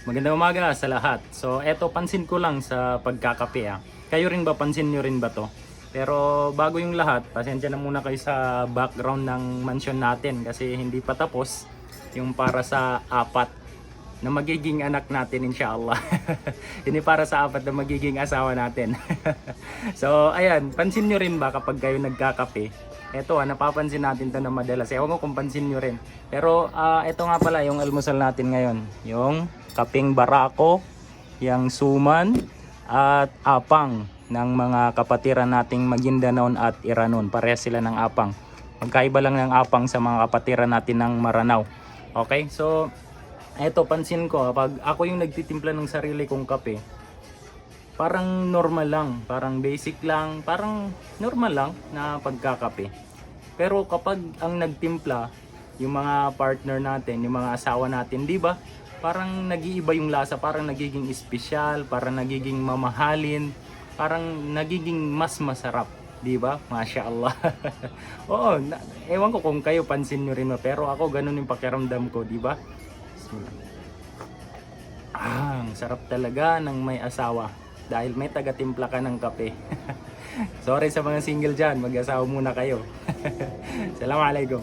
Magandang umaga sa lahat. So eto, pansin ko lang sa pagkakape Kayo rin ba, pansin nyo rin ba to? Pero bago yung lahat, pasensya na muna kayo sa background ng mansion natin kasi hindi pa tapos yung para sa apat na magiging anak natin, inshallah. Hindi para sa apat na magiging asawa natin. So ayan, pansin nyo rin ba kapag kayo nagkakape? Eto napapansin natin to na madalas. Ewan ko kung pansin nyo rin. Pero eto nga pala yung almusal natin ngayon. Yung kaping barako, yung suman, at apang ng mga kapatiran nating Maguindanao at Iranon. Parehas sila ng apang. Magkaiba lang ng apang sa mga kapatiran natin ng Maranao. Okay, so eto, pansin ko pag ako yung nagtitimpla ng sarili kong kape, parang normal lang, parang basic lang, parang normal lang na pagkakape. Pero kapag ang nagtimpla, yung mga partner natin, yung mga asawa natin, di ba? Parang nag-iiba yung lasa, parang nagiging espesyal, parang nagiging mamahalin, parang nagiging mas masarap, di ba? Masya Allah. Oo, ewan ko kung kayo pansin nyo rin, pero ako ganun yung pakiramdam ko, di ba? Ang sarap talaga ng may asawa dahil may taga-timpla ka ng kape. Sorry sa mga single dyan, mag-asawa muna kayo. Assalamualaikum.